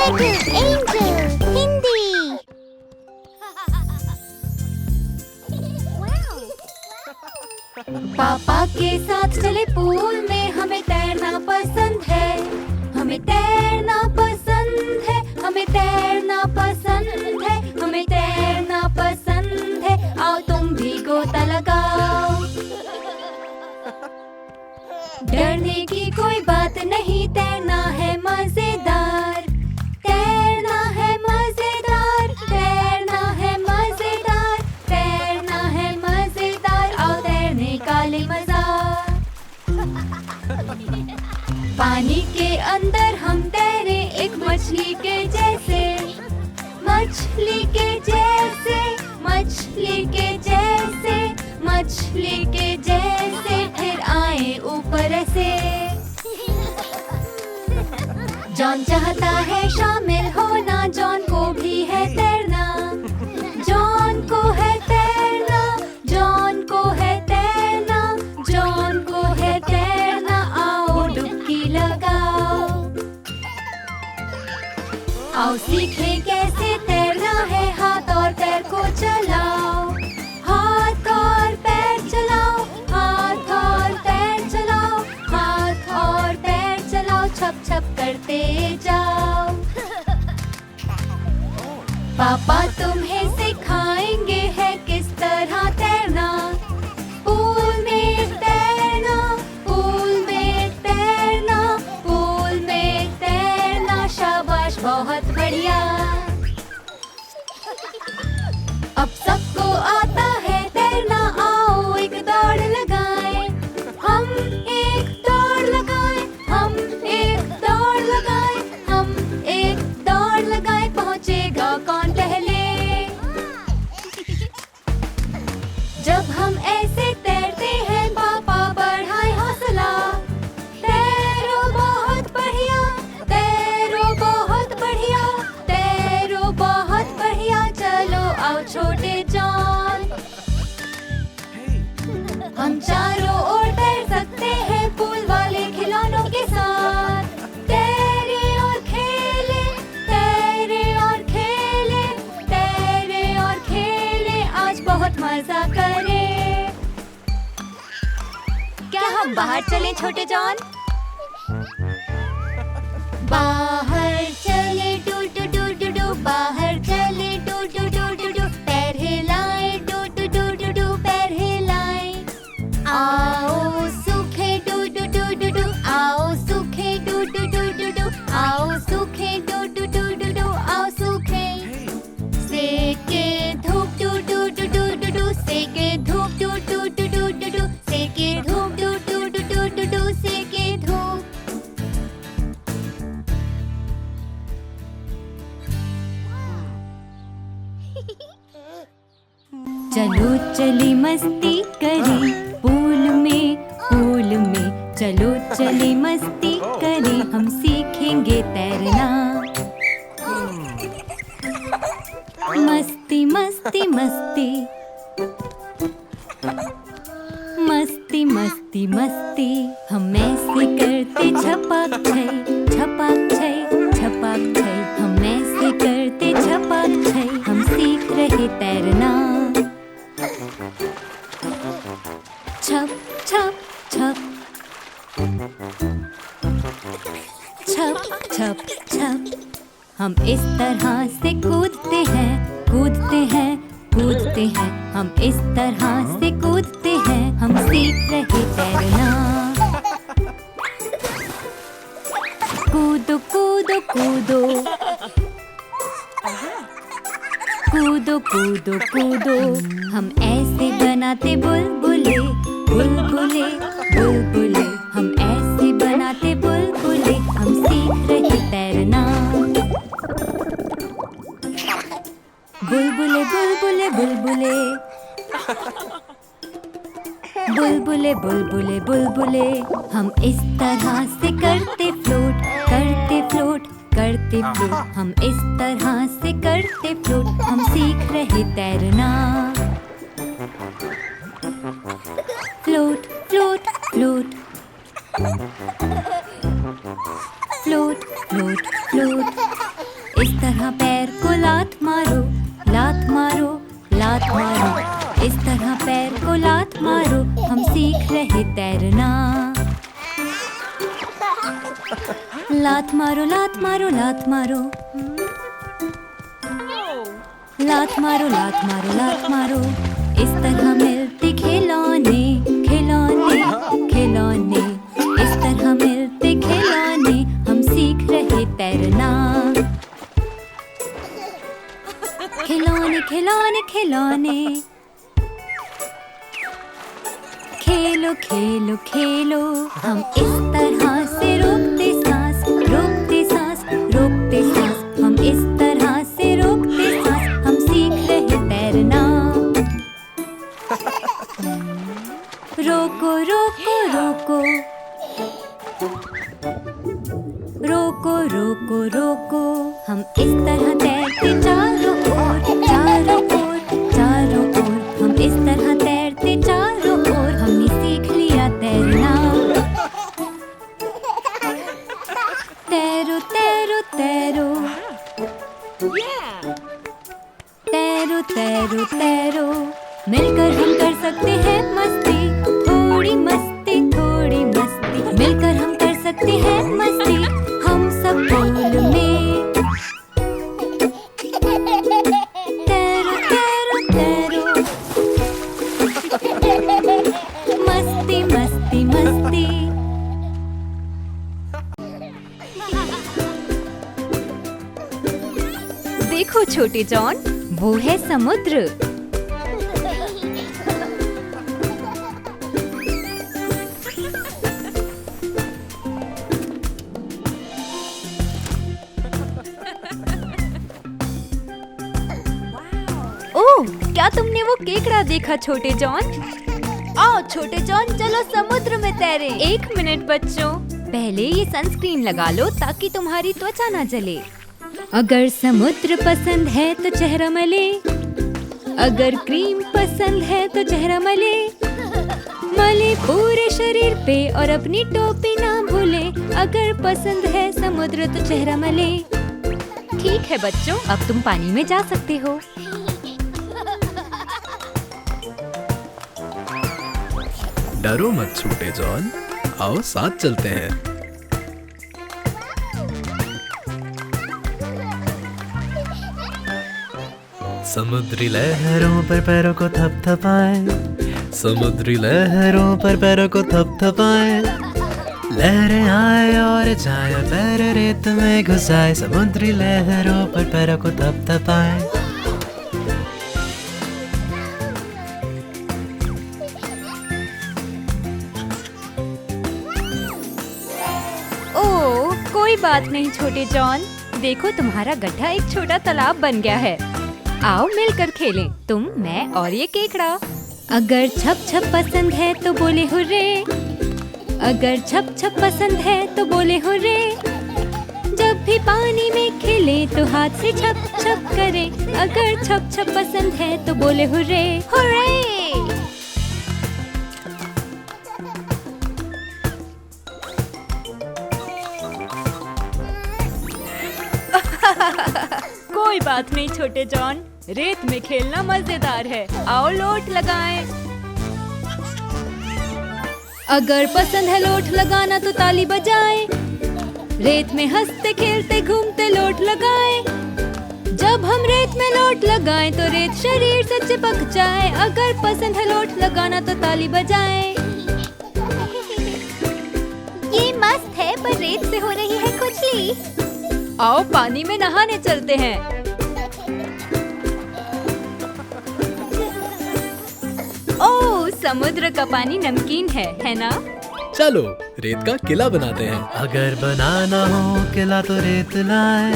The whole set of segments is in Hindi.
Little Angel Hindi. पापा के साथ चले पूल में, हमें तैरना पसंद है। हमें तैरना पसंद है, हमें तैरना पसंद है, हमें तैरना पसंद है। आओ तुम भी गोता लगाओ। डरने की कोई बात नहीं, तैरना है मजेदार। तैरना है मजेदार, तैरना है मजेदार, तैरना है मजेदार। आओ तैरने का ले मजा। पानी के अंदर हम तैरे एक मछली के जैसे, मछली के जैसे, मछली के जैसे, मछली के जैसे। फिर आए ऊपर ऐसे। जॉन चाहता है शामिल होना, जॉन को भी है तैरना। जॉन को है तैरना, जॉन को है तैरना, जॉन को है तैरना। आओ डुबकी लगाओ। आओ सीखें कैसे तैरना है, हाथ और पैर को चलाओ। हाथ और पैर चलाओ, हाथ और पैर चलाओ, हाथ और पैर चलाओ। छप छप करते जाओ। पापा तुम्हें सिखाएंगे है किस तरह तैरना। पूल में तैरना, पूल में तैरना, पूल में तैरना। शाबाश बहुत बढ़िया। अब सबको आता है तैरना, आओ एक दौड़ लगाएं। हम एक दौड़ लगाएं, हम एक दौड़ लगाएं, हम एक दौड़ लगाएं। पहुंचेगा कौन पहले। जब हम ऐसे तैरते हैं, पापा बढ़ाए हौसला। तैरो बहुत बढ़िया, तैरो बहुत बढ़िया, तैरो बहुत बढ़िया। चलो आओ छोटे जॉन। हम चारों ओर तैर सकते हैं पूल वाले खिलौनों के साथ। तैरे और खेले, तैरे और खेले, तैरे और खेले। आज बहुत मजा करें। क्या हम बाहर चलें छोटे जॉन? बाहर चले डू डू डू डू डू, बाहर चले डू डू डू डू डू। पैर हिलाएं डू डू डू डू डू, पैर हिलाएं। आओ सूखे डू डू डू डू डू, आओ सूखे डू डू डू डू डू, आओ सूखे डू डू डू डू डू, आओ सूखे। सेके धूप डू डू डू डू डू डू, सेके धूप डू डू डू डू डू डू, सेके धूप डू डू डू डू डू डू, सेके धूप। चलो चली मस्ती करें पूल में, पूल में। चलो चली मस्ती करें, हम सीखेंगे तैरना। मस्ती मस्ती मस्ती, मस्ती मस्ती मस्ती। हम ऐसे करते छपाक छय, छपाक छय, छपाक छय। हम ऐसे करते छपाक छय, हम सीख रहे तैरना। छप छप छप, छप छप छप। हम इस तरह से कूदते हैं, कूदते हैं, कूदते हैं। हम इस तरह से कूदते हैं, हम सीख रहे तैरना। कूदो कूदो कूदो, कूदो कूदो कूदो। हम ऐसे बनाते बुलबुले, बुलबुले, बुलबुले। हम ऐसे बनाते बुलबुले, हम सीख रहे तैरना। बुलबुले बुलबुले बुलबुले, बुलबुले बुलबुले बुलबुले। हम इस तरह से करते फ्लोट, करते फ्लोट, करते फ्लोट। हम इस तरह से करते फ्लोट, हम सीख रहे तैरना। Float float float, float float float. इस तरह पैर को लात मारो, लात मारो, लात मारो। इस तरह पैर को लात मारो, हम सीख रहे तैरना। लात मारो, लात मारो, लात मारो, लात मारो, लात मारो, लात मारो। इस तरह मिलते खिलौने, खिलौने, खिलौने। इस तरह मिलते खिलौने, हम सीख रहे तैरना। खिलौने, खिलौने, खिलौने। खेलो, खेलो, खेलो। हम इस तरह से रोकते सांस, रोकते सांस, रोकते सांस। हम इस तरह से रोकते सांस, हम सीख रहे तैरना। रोको, रोको, रोको, रोको, रोको, रोको। हम इस तरह तैरते चारों ओर, चारों ओर, चारों ओर। हम इस तरह तैरते चारों ओर, हमने सीख लिया तैरना। तैरो, तैरो, तैरो, तैरो, तैरो, तैरो। मिलकर हम कर सकते हैं मस्ती, थोड़ी मस्ती, थोड़ी मस्ती। मिलकर हम कर सकते हैं मस्ती, हम सब पूल में। तैरो, तैरो, तैरो। मस्ती, मस्ती, मस्ती। देखो छोटे जॉन, वो है समुद्र। ओह, क्या तुमने वो केकड़ा देखा छोटे जॉन? आओ छोटे जॉन, चलो समुद्र में तैरें। 1 मिनट बच्चों, पहले ये सनस्क्रीन लगा लो ताकि तुम्हारी त्वचा ना जले। अगर समुद्र पसंद है तो चेहरा मले, अगर क्रीम पसंद है तो चेहरा मले। मले पूरे शरीर पे और अपनी टोपी ना भूले। अगर पसंद है समुद्र तो चेहरा मले। ठीक है बच्चों, अब तुम पानी में जा सकते हो। डरो मत छोटे जॉन, आओ साथ चलते हैं। समुद्री लहरों पर पैरों को थपथपाएं, समुद्री लहरों पर पैरों को थपथपाएं। लहरें आए और जाए, पैर रेत में घुसाए। समुद्री लहरों पर पैरों को थपथपाएं। ओह, कोई बात नहीं छोटे जॉन, देखो तुम्हारा गड्ढा एक छोटा तालाब बन गया है। आओ मिलकर खेलें, तुम, मैं और ये केकड़ा। अगर छप छप पसंद है तो बोले हुर्रे, अगर छप छप पसंद है तो बोले हुर्रे। जब भी पानी में खेले तो हाथ से छप छप करे। अगर छप छप पसंद है तो बोले हुर्रे, हुर्रे। कोई बात नहीं छोटे जॉन, रेत में खेलना मजेदार है। आओ लोट लगाएं। अगर पसंद है लोट लगाना तो ताली बजाएं। रेत में हंसते खेलते घूमते लोट लगाएं। जब हम रेत में लोट लगाएं तो रेत शरीर से चिपक जाए। अगर पसंद है लोट लगाना तो ताली बजाएं। ये मस्त है, पर रेत से हो रही है खुजली। आओ पानी में नहाने चलते हैं। ओह, समुद्र का पानी नमकीन है ना? चलो रेत का किला बनाते हैं। अगर बनाना हो किला तो रेत लाए,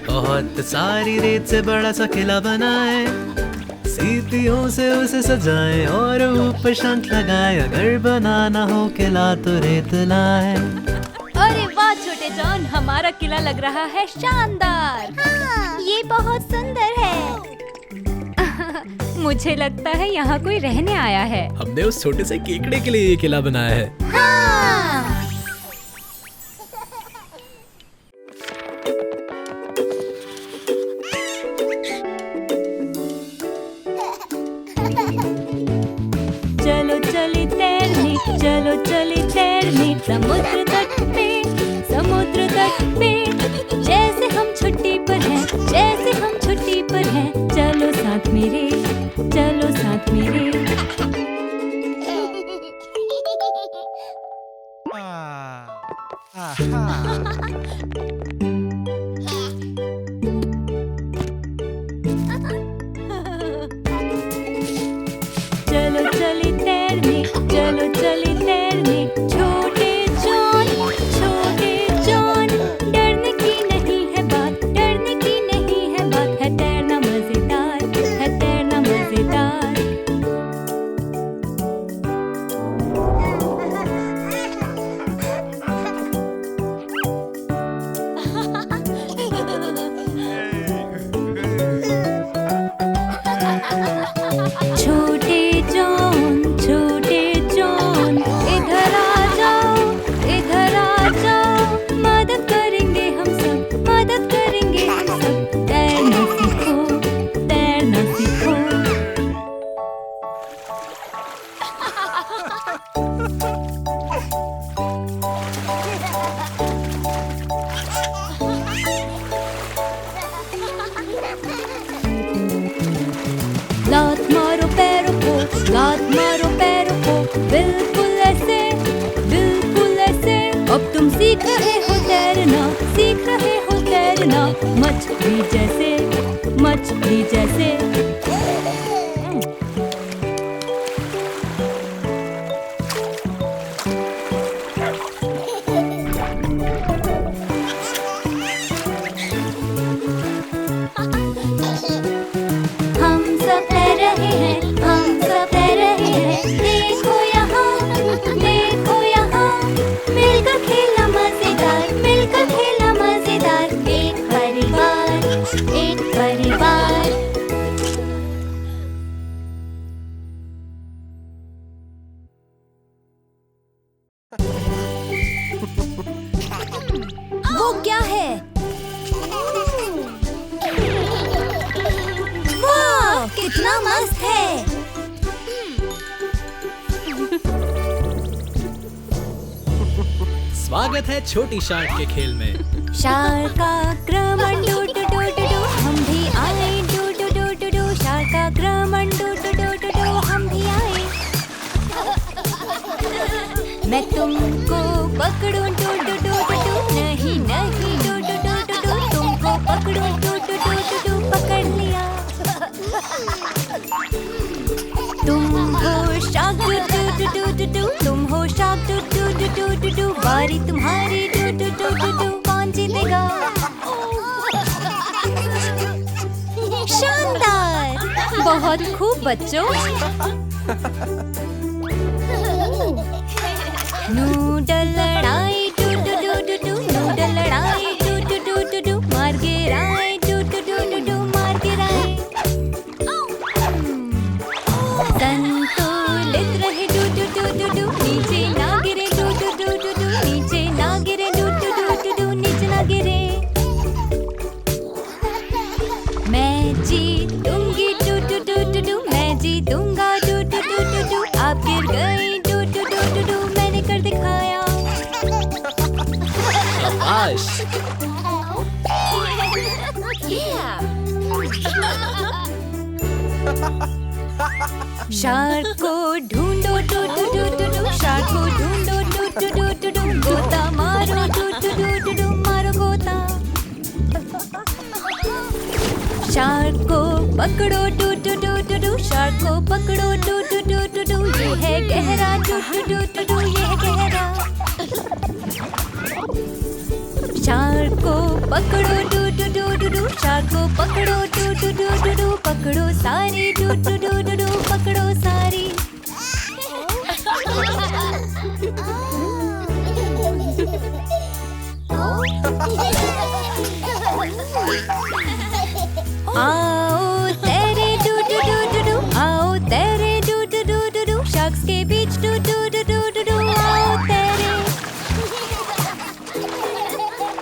बहुत सारी रेत से बड़ा सा किला बनाए। सीतियों से उसे सजाएं और ऊपर शंख लगाए। अगर बनाना हो किला तो रेत लाए। अरे वाह छोटे जॉन, हमारा किला लग रहा है शानदार। हाँ, ये बहुत सुंदर है। मुझे लगता है यहाँ कोई रहने आया है। हमने उस छोटे से केकड़े के लिए ये किला बनाया है। हाँ। चलो चले तैरने समुद्र तट पे, समुद्र तट पे। जैसे हम छुट्टी पर हैं, जैसे हम छुट्टी पर हैं। चलो साथ मेरे, चलो साथ मेरे। चलो चले तैरने, चलो चले तैरने। छोटे जॉन, छोटे जॉन। डरने की नहीं है बात, डरने की नहीं है बात। है तैरना मजेदार, है तैरना मजेदार। छोटे जॉन, छोटे जॉन। इधर आ जाओ, इधर आ जाओ। मदद करेंगे हम सब, मदद करेंगे हम सब। तैरना सीखो, तैरना सीखो। लात मारो पैरों को, लात मारो पैरों को। बिल्कुल ऐसे, बिल्कुल ऐसे। अब तुम सीख रहे हो तैरना, सीख रहे हो तैरना। मछली जैसे, मछली जैसे। हम सब तैर रहे हैं, हम सब तैर रहे हैं। देखो यहाँ, देखो यहाँ। मिलकर खेला मजेदार, मिलकर खेला मजेदार। एक परिवार, एक परिवार। वो क्या है? वाह, कितना मस्त है। स्वागत है छोटी शार्क के खेल में। शार्क का आक्रमण, doo do do do doo. हम भी आए, doo do do do doo. Shark का आक्रमण, doo do do do doo. हम भी आए। मैं तुमको पकड़ूं, doo do do do doo. नहीं नहीं, doo do do do doo. तुमको पकड़ूं, doo do do do doo. पकड़ लिया। तुम हो shark, doo do do do doo. तुम हो shark, doo do do do do doo. बारी तुम्हारी, doo do do do doo. कौन जीतेगा? शानदार, बहुत खूब बच्चों। नूडल लड़ाई, doo do do do doo. Noodle लड़ाई, doo do do do doo. मार गिराए, doo do do do doo. मार गिराए। संतुलित रहे, doo do do do doo. नीचे ना गिरे, doo do do do doo. नीचे ना गिरे, doo do do do doo. नीचे ना गिरे। मैं जीतूंगी, doo do do do doo. मैं जीतूंगा, do do do do do. आप गिर गए, do do do do do. मैंने कर दिखाया। शाबाश। शार्क को ढूंढो, do do do do doo. Shark को ढूंढो, do do do do do. गोता मारो, do do do do do. मारो गोता। शार्क को पकड़ो, doo do do do doo. Shark को पकड़ो, doo do do do do. ये है गहरा, do do do do do. ये है गहरा। शार्क को पकड़ो, doo do do do doo. Shark को पकड़ो, doo do do do doo. पकड़ो सारी, doo do do do doo. पकड़ो सारी। आओ तेरे, doo do do do do. आओ तेरे, doo do do do doo. Sharks के बीच, doo do do do do do. आओ तेरे।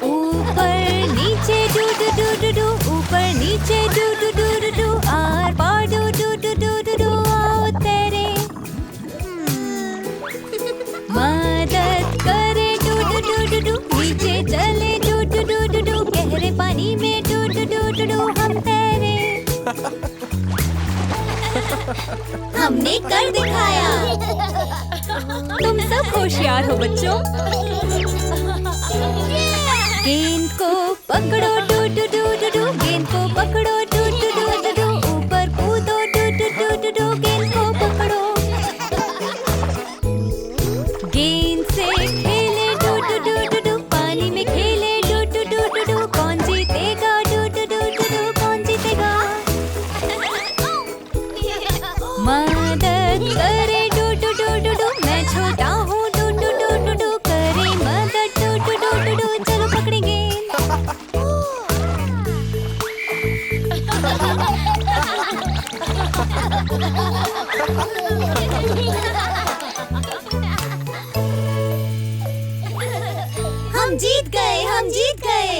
ऊपर नीचे, doo do do do doo. ऊपर नीचे, doo do do do doo. आर पार, doo do do do do do. आओ तेरे। हमने कर दिखाया। तुम सब होशियार हो बच्चों। गेंद को पकड़ो doo do do do do, गेंद को पकड़ो doo do do do doo, ऊपर कूदो do do do do do, गेंद को पकड़ो। गेंद से खेले do do do do do, पानी में खेले do do do do doo, कौन जीतेगा do do do do doo, कौन जीतेगा। मदद करे do do do do doo, मैं छोटा हूँ do do do do do, करे मदद do do do do do, चलो पकड़े गेंद। हम जीत गए, हम जीत गए।